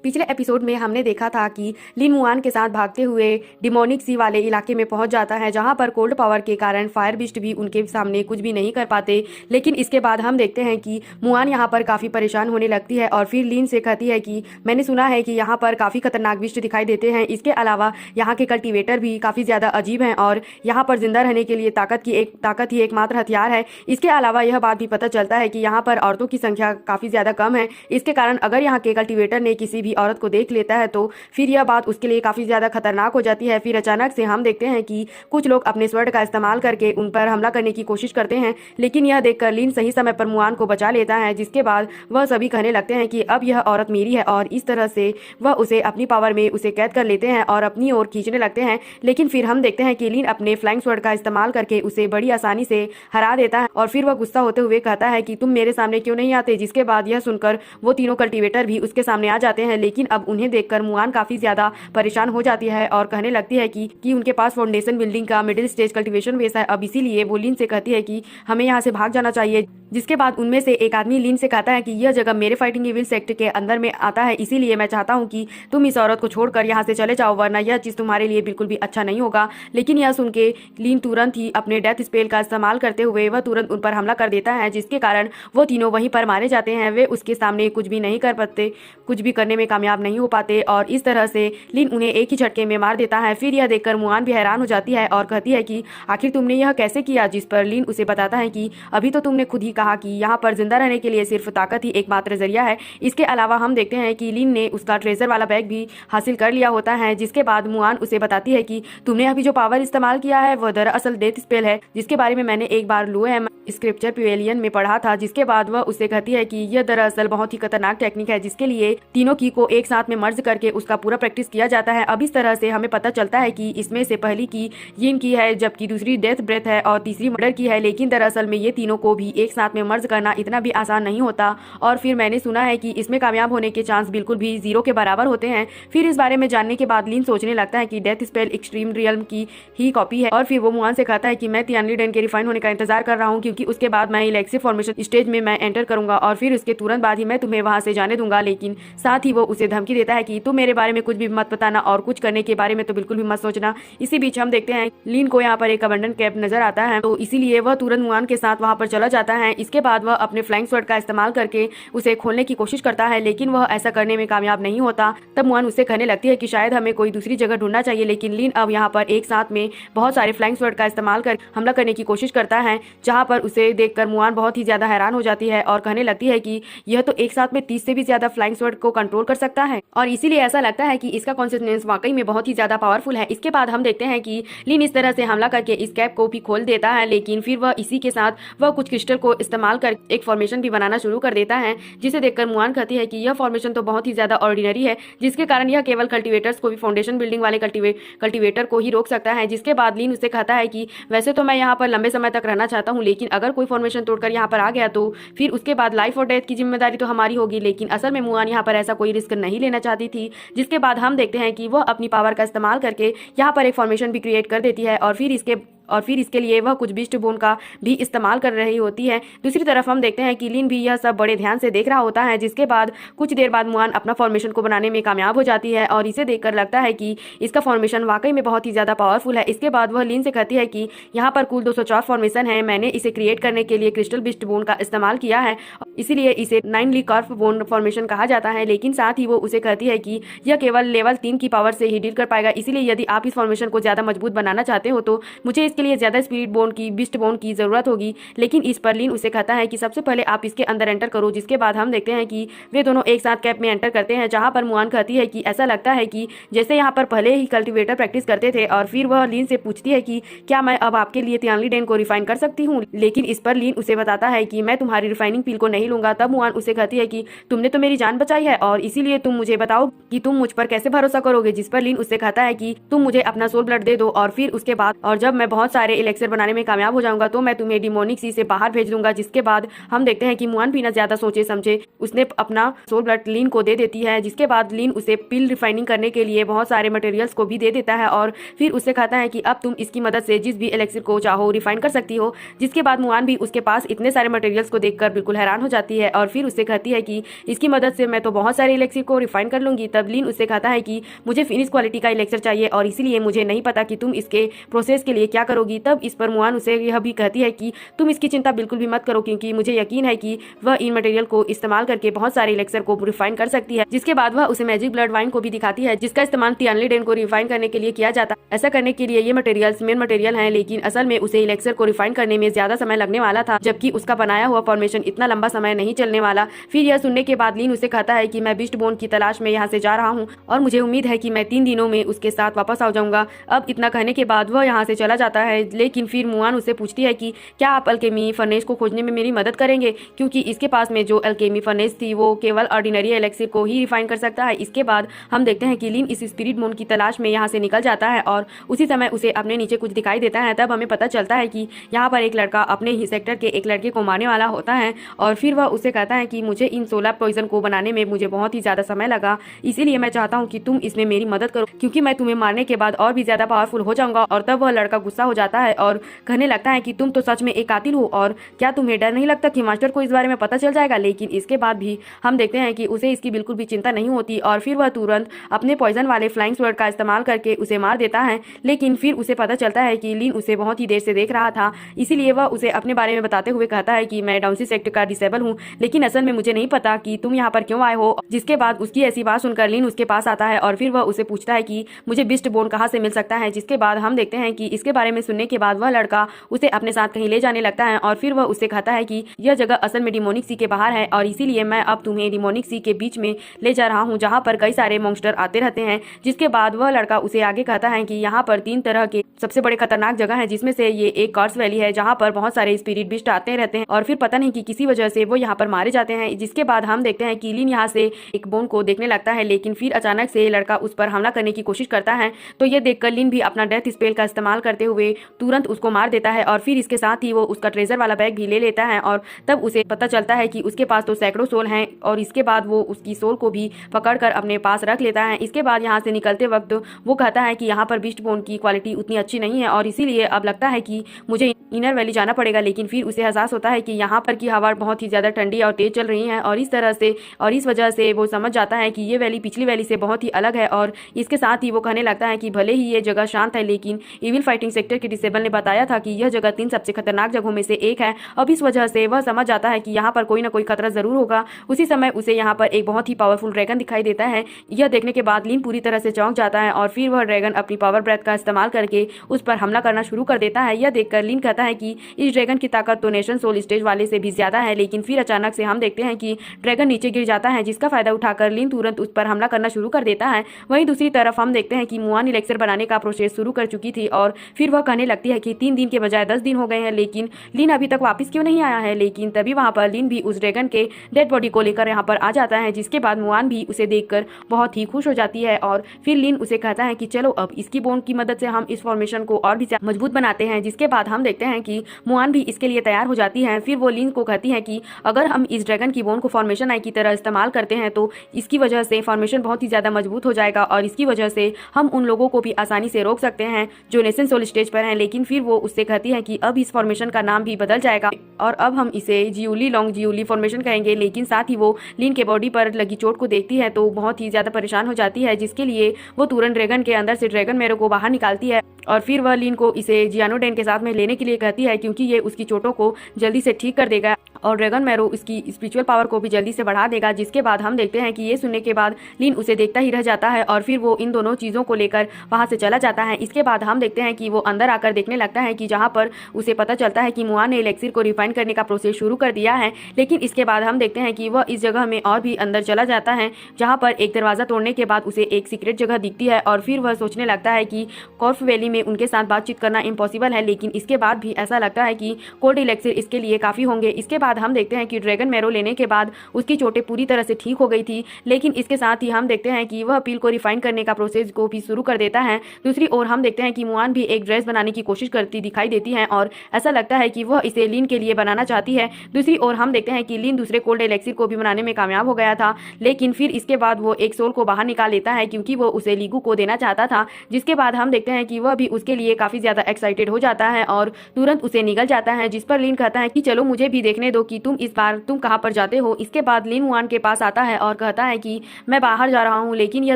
पिछले एपिसोड में हमने देखा था कि लिन मुआन के साथ भागते हुए डिमोनिक सी वाले इलाके में पहुंच जाता है, जहां पर कोल्ड पावर के कारण फायर बिस्ट भी उनके सामने कुछ भी नहीं कर पाते। लेकिन इसके बाद हम देखते हैं कि मुआन यहां पर काफ़ी परेशान होने लगती है और फिर लिन से कहती है कि मैंने सुना है कि यहाँ पर काफ़ी खतरनाक बिस्ट दिखाई देते हैं। इसके अलावा यहाँ के कल्टिवेटर भी काफ़ी ज़्यादा अजीब हैं और यहाँ पर जिंदा रहने के लिए ताकत ही एकमात्र हथियार है। इसके अलावा यह बात भी पता चलता है कि यहाँ पर औरतों की संख्या काफ़ी ज़्यादा कम है। इसके कारण अगर यहाँ के कल्टिवेटर ने किसी भी औरत को देख लेता है तो फिर यह बात उसके लिए काफी ज्यादा खतरनाक हो जाती है। फिर अचानक से हम देखते हैं कि कुछ लोग अपने स्वord का इस्तेमाल करके उन पर हमला करने की कोशिश करते हैं, लेकिन यह देखकर लिन सही समय पर मुआन को बचा लेता है, जिसके बाद वह सभी कहने लगते हैं कि अब यह औरत मेरी है और इस तरह से वह उसे अपनी पावर में उसे कैद कर लेते हैं और अपनी ओर खींचने लगते हैं। लेकिन फिर हम देखते हैं कि लिन अपने फ्लाइंग स्वॉर्ड का इस्तेमाल करके उसे बड़ी आसानी से हरा देता है और फिर वह गुस्सा होते हुए कहता है कि तुम मेरे सामने क्यों नहीं आते। जिसके बाद यह सुनकर वो तीनों कल्टिवेटर भी उसके सामने आ जाते हैं, लेकिन अब उन्हें देखकर मुआन काफी ज्यादा परेशान हो जाती है और कहने लगती है कि उनके पास फाउंडेशन बिल्डिंग का मिडिल स्टेज कल्टीवेशन बेस है। अब इसीलिए वो लिन से कहती है कि हमें यहाँ से भाग जाना चाहिए। जिसके बाद उनमें से एक आदमी लिन से कहता है कि यह जगह मेरे फाइटिंग इविल सेक्टर के अंदर में आता है, इसीलिए मैं चाहता हूँ कि तुम इस औरत को छोड़कर यहाँ से चले जाओ, वरना यह चीज तुम्हारे लिए बिल्कुल भी अच्छा नहीं होगा। लेकिन यह सुन के लिन तुरंत ही अपने डेथ स्पेल का इस्तेमाल करते हुए वह तुरंत उन पर हमला कर देता है, जिसके कारण वो तीनों वहीं पर मारे जाते हैं। वे उसके सामने कुछ भी नहीं कर पाते, कुछ भी करने में कामयाब नहीं हो पाते और इस तरह से लिन उन्हें एक ही झटके में मार देता है। फिर यह देखकर मुआन भी हैरान हो जाती है और कहती है कि आखिर तुमने यह कैसे किया। जिस पर लिन उसे बताता है कि अभी तो तुमने खुद ही कहा कि यहाँ पर जिंदा रहने के लिए सिर्फ ताकत ही एकमात्र जरिया है। इसके अलावा हम देखते हैं कि लिन ने उसका ट्रेजर वाला बैग भी हासिल कर लिया होता है। जिसके बाद मुआन उसे बताती है कि तुमने अभी जो पावर इस्तेमाल किया है वह दरअसल डेथ स्पेल है, जिसके बारे में मैंने एक बार लोएम स्क्रिप्चर पिवेलियन में पढ़ा था। जिसके बाद वह उससे कहती है कि यह दरअसल बहुत ही खतरनाक टेक्निक है, जिसके लिए तीनों की को एक साथ में मर्ज करके उसका पूरा प्रैक्टिस किया जाता है। अब इस तरह से हमें पता चलता है कि इसमें से पहली की यिन की है, जबकि दूसरी डेथ ब्रेथ है और तीसरी मर्डर की है। लेकिन दरअसल में ये तीनों को भी एक साथ में मर्ज करना इतना भी आसान नहीं होता और फिर मैंने सुना है कि इसमें कामयाब होने के चांस बिल्कुल भी 0 के बराबर होते हैं। फिर इस बारे में जानने के बाद लिन सोचने लगता है कि डेथ स्पेल एक्सट्रीम रियल्म की ही कॉपी है और फिर वो मुआन से कहता है कि मैं तियानली डेन के रिफाइन होने का इंतजार कर रहा हूँ, क्योंकि उसके बाद मैं इलेक्सिव फॉर्मेशन स्टेज में मैं एंटर करूंगा और फिर उसके तुरंत बाद ही मैं तुम्हें वहां से जाने दूंगा। लेकिन साथ ही वो उसे धमकी देता है कि तुम मेरे बारे में कुछ भी मत बताना और कुछ करने के बारे में तो बिल्कुल भी मत सोचना। इसी बीच हम देखते हैं लिन को यहाँ पर एक अबंडन कैप नजर आता है, तो इसीलिए वह तुरंत मुआन के साथ वहां पर चला जाता है। इसके बाद वह अपने फ्लाइंग स्वॉर्ड का इस्तेमाल करके उसे खोलने की कोशिश करता है, लेकिन वह ऐसा करने में कामयाब नहीं होता। तब मुआन उससे कहने लगती है कि शायद हमें कोई दूसरी जगह ढूंढना चाहिए। लेकिन लिन अब यहाँ पर एक साथ में बहुत सारे फ्लाइंग स्वॉर्ड का इस्तेमाल कर हमला करने की कोशिश करता है, जहाँ पर उसे देखकर मुआन बहुत ही ज्यादा हैरान हो जाती है और कहने लगती है कि यह तो एक साथ में 30 से भी ज्यादा फ्लाइंग स्वॉर्ड को कंट्रोल कर सकता है और इसीलिए ऐसा लगता है कि इसका कॉन्सिस्टेंस वाकई में बहुत ही ज्यादा पावरफुल है। इसके बाद हम देखते हैं कि लिन इस तरह से हमला करके इस कैप को भी खोल देता है, लेकिन फिर वह इसी के साथ वह कुछ क्रिस्टल को इस्तेमाल कर एक फॉर्मेशन भी बनाना शुरू कर देता है, जिसे देखकर मुआन कहती है कि यह फॉर्मेशन तो बहुत ही ज्यादा ऑर्डिनरी है, जिसके कारण यह केवल कल्टिवेटर्स को भी फाउंडेशन बिल्डिंग वाले कल्टिवेटर को ही रोक सकता है। जिसके बाद लिन उससे कहता है कि वैसे तो मैं यहाँ पर लंबे समय तक रहना चाहता हूँ, लेकिन अगर कोई फॉर्मेशन तोड़कर यहाँ पर आ गया तो फिर उसके बाद लाइफ और डेथ की जिम्मेदारी तो हमारी होगी। लेकिन असल में मुआन यहाँ पर ऐसा कोई रिस्क नहीं लेना चाहती थी। जिसके बाद हम देखते हैं कि वह अपनी पावर का इस्तेमाल करके यहाँ पर एक फॉर्मेशन भी क्रिएट कर देती है और फिर इसके लिए वह कुछ बिस्ट बोन का भी इस्तेमाल कर रही होती है। दूसरी तरफ हम देखते हैं कि लिन भी यह सब बड़े ध्यान से देख रहा होता है। जिसके बाद कुछ देर बाद मुआन अपना फॉर्मेशन को बनाने में कामयाब हो जाती है और इसे देखकर लगता है कि इसका फॉर्मेशन वाकई में बहुत ही ज्यादा पावरफुल है। इसके बाद वह लिन से कहती है कि यहाँ पर कुल 204 फॉर्मेशन है, मैंने इसे क्रिएट करने के लिए क्रिस्टल बिस्ट बोन का इस्तेमाल किया है, इसीलिए इसे 9 ली कार्फ बोन फॉर्मेशन कहा जाता है। लेकिन साथ ही वो उसे कहती है कि यह केवल लेवल 3 की पावर से ही डील कर पाएगा, इसीलिए यदि आप इस फॉर्मेशन को ज्यादा मजबूत बनाना चाहते हो तो मुझे इसके लिए ज्यादा स्पीड बोन की बिस्ट बोन की जरूरत होगी। लेकिन इस पर लिन उसे कहता है कि सबसे पहले आप इसके अंदर एंटर करो। जिसके बाद हम देखते हैं कि वे दोनों एक साथ कैप में एंटर करते हैं, जहां पर मुआन कहती है कि ऐसा लगता है कि जैसे यहाँ पर पहले ही कल्टिवेटर प्रैक्टिस करते थे और फिर वह लिन से पूछती है कि क्या मैं अब आपके लिए तियानली डेन को रिफाइन कर सकती हूँ। लेकिन इस पर लिन उसे बताता है कि मैं तुम्हारी रिफाइनिंग पील को नहीं लूंगा। तब मुआन उसे कहती है कि तुमने तो मेरी जान बचाई है और इसीलिए तुम मुझे बताओ कि तुम मुझ पर कैसे भरोसा करोगे। जिस पर लिन उससे कहता है कि तुम मुझे अपना सोल ब्लड दे दो और फिर उसके बाद और जब मैं बहुत बहुत सारे एलेक्सर बनाने में कामयाब हो जाऊंगा तो मैं तुम्हें डिमोनिक सी से बाहर भेज दूंगा। जिसके बाद हम देखते हैं कि मुआन बिना ज्यादा सोचे समझे उसने अपना सोल ब्लड लीन को दे देती है। जिसके बाद लीन उसे पिल रिफाइनिंग करने के लिए बहुत सारे मटेरियल्स को भी दे देता है और फिर उससे कहता है कि अब तुम इसकी मदद से जिस भी एलेक्सर को चाहो रिफाइन कर सकती हो। जिसके बाद मुआन भी उसके पास इतने सारे मटेरियल्स को देखकर बिल्कुल हैरान हो जाती है और फिर उससे कहती है कि इसकी मदद से मैं तो बहुत सारे एलेक्सर को रिफाइन कर लूंगी। तब लीन उससे कहता है कि मुझे फिनिश क्वालिटी का एलेक्सर चाहिए और इसीलिए मुझे नहीं पता कि तुम इसके प्रोसेस के लिए क्या करोगी। तब इस पर मुआन उसे यह भी कहती है कि तुम इसकी चिंता बिल्कुल भी मत करो क्योंकि मुझे यकीन है कि वह इन मटेरियल को इस्तेमाल करके बहुत सारे एलेक्सर को रिफाइन कर सकती है। जिसके बाद वह उसे मैजिक ब्लड वाइन को भी दिखाती है जिसका इस्तेमाल तियानलीडेन को रिफाइन करने के लिए किया जाता है। ऐसा करने के लिए ये मटेरियल्स मेन मटेरियल हैं, लेकिन असल में उसे एलेक्सर को रिफाइन करने में ज्यादा समय लगने वाला था, जबकि उसका बनाया हुआ फॉर्मेशन इतना लंबा समय नहीं चलने वाला। फिर यह सुनने के बाद लीन उसे कहता है कि मैं बिस्ट बोन की तलाश में यहाँ से जा रहा हूँ और मुझे उम्मीद है कि मैं 3 दिनों में उसके साथ वापस आ जाऊंगा। अब इतना कहने के बाद वह यहाँ से चला जाता है, लेकिन फिर मुआन उससे पूछती है कि क्या आप अल्केमी फर्नेस को खोजने में मेरी मदद करेंगे, क्योंकि इसके पास में जो अल्केमी फर्नेस थी वो केवल ऑर्डिनरी एलेक्सर को ही रिफाइन कर सकता है। इसके बाद हम देखते हैं कि लीन इस स्पिरिट मून की तलाश में यहाँ से निकल जाता है और उसी समय उसे अपने नीचे कुछ दिखाई देता है। तब हमें पता चलता है कि यहाँ पर एक लड़का अपने ही सेक्टर के एक लड़के को मारने वाला होता है और फिर वह उसे कहता है कि मुझे इन 16 पॉइजन को बनाने में मुझे बहुत ही ज्यादा समय लगा, इसीलिए मैं चाहता हूँ कि तुम इसमें मेरी मदद करो क्योंकि मैं तुम्हें मारने के बाद और भी ज्यादा पावरफुल हो जाऊंगा। और तब वह लड़का गुस्सा हो जाता है और कहने लगता है कि तुम तो सच में एक कातिल हो और क्या तुम्हें डर नहीं लगता कि मास्टर को इस बारे में पता चल जाएगा। लेकिन इसके बाद भी हम देखते हैं कि उसे इसकी बिल्कुल भी चिंता नहीं होती और फिर वह तुरंत अपने पॉइजन वाले फ्लाइंग स्वर्ड का इस्तेमाल करके उसे मार देता है। लेकिन फिर उसे पता चलता है कि लीन उसे बहुत ही देर से देख रहा था, इसीलिए वह उसे अपने बारे में बताते हुए कहता है कि मैं डाउनसी सेक्टर का डिसेबल हूँ, लेकिन असल में मुझे नहीं पता कि तुम यहाँ पर क्यों आए हो। जिसके बाद उसकी ऐसी बात सुनकर लीन उसके पास आता है और फिर वह उसे पूछता है कि मुझे बिस्ट बोन कहाँ से मिल सकता है। जिसके बाद हम देखते हैं कि इसके बारे में सुनने के बाद वह लड़का उसे अपने साथ कहीं ले जाने लगता है और फिर वह उससे कहता है कि यह जगह असल में डिमोनिक सी के बाहर है और इसीलिए मैं अब तुम्हें डिमोनिक सी के बीच में ले जा रहा हूँ जहाँ पर कई सारे मॉन्स्टर आते रहते हैं। जिसके बाद वह लड़का उसे आगे कहता है कि यहाँ पर 3 तरह के सबसे बड़े खतरनाक जगह है, जिसमें से ये एक कॉर्स वैली है जहाँ पर बहुत सारे स्पिरिट बिस्ट आते रहते हैं और फिर पता नहीं कि किसी वजह से वो यहाँ पर मारे जाते हैं। जिसके बाद हम देखते हैं कि लीन यहाँ से एक बोन को देखने लगता है, लेकिन फिर अचानक से लड़का उस पर हमला करने की कोशिश करता है। तो ये देखकर लीन भी अपना डेथ स्पेल का इस्तेमाल करते हुए तुरंत उसको मार देता है और फिर इसके साथ ही वो उसका ट्रेजर वाला बैग भी ले लेता है और तब उसे पता चलता है कि उसके पास तो सैकड़ों सोल हैं और इसके बाद वो उसकी सोल को भी पकड़कर अपने पास रख लेता है। इसके बाद यहाँ से निकलते वक्त वो कहता है कि यहाँ पर बिस्ट बोन की क्वालिटी उतनी अच्छी नहीं है और इसीलिए अब लगता है कि मुझे इनर वैली जाना पड़ेगा। लेकिन फिर उसे एहसास होता है कि यहाँ पर की हवा बहुत ही ज्यादा ठंडी और तेज चल रही है और इस तरह से और इस वजह से वो समझ जाता है कि ये वैली पिछली वैली से बहुत ही अलग है। और इसके साथ ही वो कहने लगता है कि भले ही ये जगह शांत है, लेकिन इविल फाइटिंग सेक्टर के डिसेबल ने बताया था कि यह जगह 3 सबसे खतरनाक जगहों में से एक है। अब इस वजह से वह समझ जाता है कि यहाँ पर कोई ना कोई खतरा जरूर होगा। उसी समय उसे यहाँ पर एक बहुत ही पावरफुल ड्रैगन दिखाई देता है। यह देखने के बाद लीन पूरी तरह से चौंक जाता है और फिर वह ड्रैगन अपनी पावर ब्रेथ का इस्तेमाल करके उस पर हमला करना शुरू कर देता है। यह देखकर लीन कहता है कि इस ड्रैगन की ताकत तो नेशन सोल स्टेज वाले से भी ज्यादा है। लेकिन फिर अचानक से हम देखते हैं कि ड्रैगन नीचे गिर जाता है, जिसका फायदा उठाकर लीन तुरंत उस पर हमला करना शुरू कर देता है। वहीं दूसरी तरफ हम देखते हैं कि मुआन एलेक्सर बनाने का प्रोसेस शुरू कर चुकी थी और फिर वह कहने लगती है कि 3 दिन के बजाय 10 दिन हो गए हैं, लेकिन लीन अभी तक वापस क्यों नहीं आया है। लेकिन तभी वहां पर लीन भी उस ड्रैगन के डेड बॉडी को लेकर यहाँ पर आ जाता है। जिसके बाद मुआन भी उसे देखकर बहुत ही खुश हो जाती है और फिर लीन उसे कहता है कि चलो अब इसकी बोन की मदद से हम इस फॉर्मेशन को और भी मजबूत बनाते हैं। जिसके बाद हम देखते हैं कि मुआन भी इसके लिए तैयार हो जाती है। फिर वो लीन को कहती है कि अगर हम इस ड्रैगन की बोन को फॉर्मेशन आई की तरह इस्तेमाल करते हैं तो इसकी वजह से फॉर्मेशन बहुत ही ज्यादा मजबूत हो जाएगा और इसकी वजह से हम उन लोगों को भी आसानी से रोक सकते हैं जो नेशन सोल स्टेज पर हैं। लेकिन फिर वो उससे कहती है कि अब इस फॉर्मेशन का नाम भी बदल जाएगा और अब हम इसे जियूली लॉन्ग जियूली फॉर्मेशन कहेंगे। लेकिन साथ ही वो लीन के बॉडी पर लगी चोट को देखती है तो बहुत ही ज्यादा परेशान हो जाती है, जिसके लिए वो तुरंत ड्रैगन के अंदर से ड्रैगन मैरो को बाहर निकालती है और फिर वह लीन को इसे जियानोडेन के साथ में लेने के लिए कहती है क्योंकि ये उसकी चोटों को जल्दी से ठीक कर देगा और ड्रैगन मैरो इसकी स्पिरिचुअल पावर को भी जल्दी से बढ़ा देगा। जिसके बाद हम देखते हैं कि ये सुनने के बाद लीन उसे देखता ही रह जाता है और फिर वो इन दोनों चीज़ों को लेकर वहाँ से चला जाता है। इसके बाद हम देखते हैं कि वो अंदर आकर देखने लगता है कि जहाँ पर उसे पता चलता है कि मुआन ने एलेक्सिर को रिफाइन करने का प्रोसेस शुरू कर दिया है। लेकिन इसके बाद हम देखते हैं कि वह इस जगह में और भी अंदर चला जाता है जहाँ पर एक दरवाज़ा तोड़ने के बाद उसे एक सीक्रेट जगह दिखती है और फिर वह सोचने लगता है कि कॉर्फ वैली में उनके साथ बातचीत करना इम्पॉसिबल है, लेकिन इसके बाद भी ऐसा लगता है कि कोल्ड इलेक्सिर इसके लिए काफ़ी होंगे। इसके बाद हम देखते हैं कि ड्रैगन मैरो लेने के बाद उसकी चोटें पूरी तरह से ठीक हो गई थी, लेकिन इसके साथ ही हम देखते हैं कि वह पील को रिफाइन करने का प्रोसेस को भी शुरू कर देता है। दूसरी ओर हम देखते हैं कि मुआन भी एक ड्रेस बनाने की कोशिश करती दिखाई देती है और ऐसा लगता है कि वह इसे लीन के लिए बनाना चाहती है। दूसरी ओर हम देखते हैं कि लीन दूसरे कोल्ड इलेक्सिर को भी बनाने में कामयाब हो गया था, लेकिन फिर इसके बाद वो एक सोल को बाहर निकाल लेता है क्योंकि वो उसे लीगू को देना चाहता था। जिसके बाद हम देखते हैं कि वह भी उसके लिए काफी ज्यादा एक्साइटेड हो जाता है और तुरंत उसे निगल जाता है, जिस पर लीन कहता है कि चलो मुझे भी देखने दो कि इस बार तुम कहां पर जाते हो। इसके बाद लीन मुआन के पास आता है और कहता है कि मैं बाहर जा रहा हूं, लेकिन यह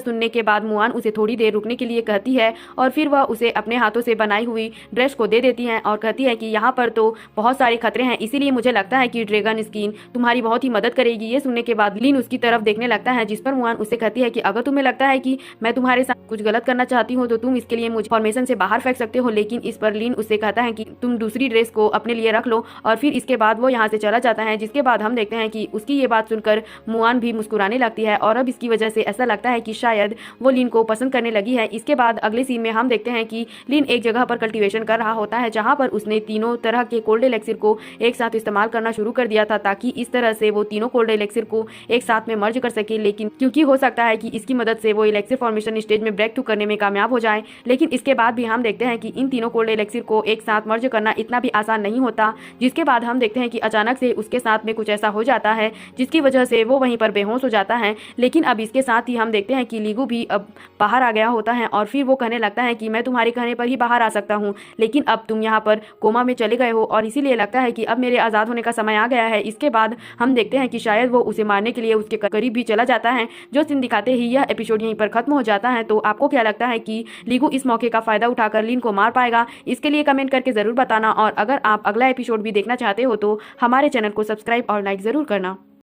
सुनने के बाद मुआन उसे थोड़ी देर रुकने के लिए कहती है और फिर वह उसे अपने हाथों से बनाई हुई ड्रेस को दे देती है और कहती है कि यहाँ पर तो बहुत सारे खतरे हैं, इसीलिए मुझे लगता है कि ड्रैगन स्किन तुम्हारी बहुत ही मदद करेगी। ये सुनने के बाद लीन उसकी तरफ देखने लगता है, जिस पर मुआन उससे कहती है कि अगर तुम्हें लगता है कि मैं तुम्हारे साथ कुछ गलत करना चाहती हूँ तो तुम इसके लिए मुझे फॉर्मेशन से बाहर फेंक सकते हो, लेकिन इस पर लीन उससे कहता है कि तुम दूसरी ड्रेस को अपने लिए रख लो और फिर इसके बाद वो यहाँ से चला जाता है। जिसके बाद हम देखते हैं कि उसकी ये बात सुनकर मुआन भी मुस्कुराने लगती है और अब इसकी वजह से ऐसा लगता है कि शायद वो लीन को पसंद करने लगी है। इसके बाद अगले सीन में हम देखते हैं कि लीन एक जगह पर कल्टीवेशन कर रहा होता है जहाँ पर उसने तीनों तरह के कोल्ड इलेक्सिर को एक साथ इस्तेमाल करना शुरू कर दिया था ताकि इस तरह से वो तीनों कोल्ड इलेक्सिर को एक साथ में मर्ज कर सके, लेकिन क्योंकि हो सकता है कि इसकी मदद से वो इलेक्सिर फॉर्मेशन स्टेज में ब्रेक थ्रू करने में कामयाब हो जाए। लेकिन इसके बाद भी हम देखते हैं कि इन तीनों कोल्ड इलेक्सिर को एक साथ मर्ज करना इतना भी आसान नहीं होता। जिसके बाद हम देखते हैं कि अचानक से उसके साथ में कुछ ऐसा हो जाता है जिसकी वजह से वो वहीं पर बेहोश हो जाता है। लेकिन अब इसके साथ ही हम देखते हैं कि लीगू भी अब बाहर आ गया होता है और फिर वो कहने लगता है कि मैं तुम्हारे कहने पर ही बाहर आ सकता हूँ, लेकिन अब तुम यहाँ पर कोमा में चले गए हो और इसीलिए लगता है कि अब मेरे आज़ाद होने का समय आ गया है। इसके बाद हम देखते हैं कि शायद वो उसे मारने के लिए उसके करीब भी चला जाता है। जो सीन दिखाते ही यह एपिसोड यहीं पर खत्म हो जाता है। तो आपको क्या लगता है कि लीगू इस मौके का फायदा उठाकर लीन को मार पाएगा? इसके लिए कमेंट करके जरूर बताना और अगर आप अगला एपिसोड भी देखना चाहते हो तो हमारे चैनल को सब्सक्राइब और लाइक जरूर करना।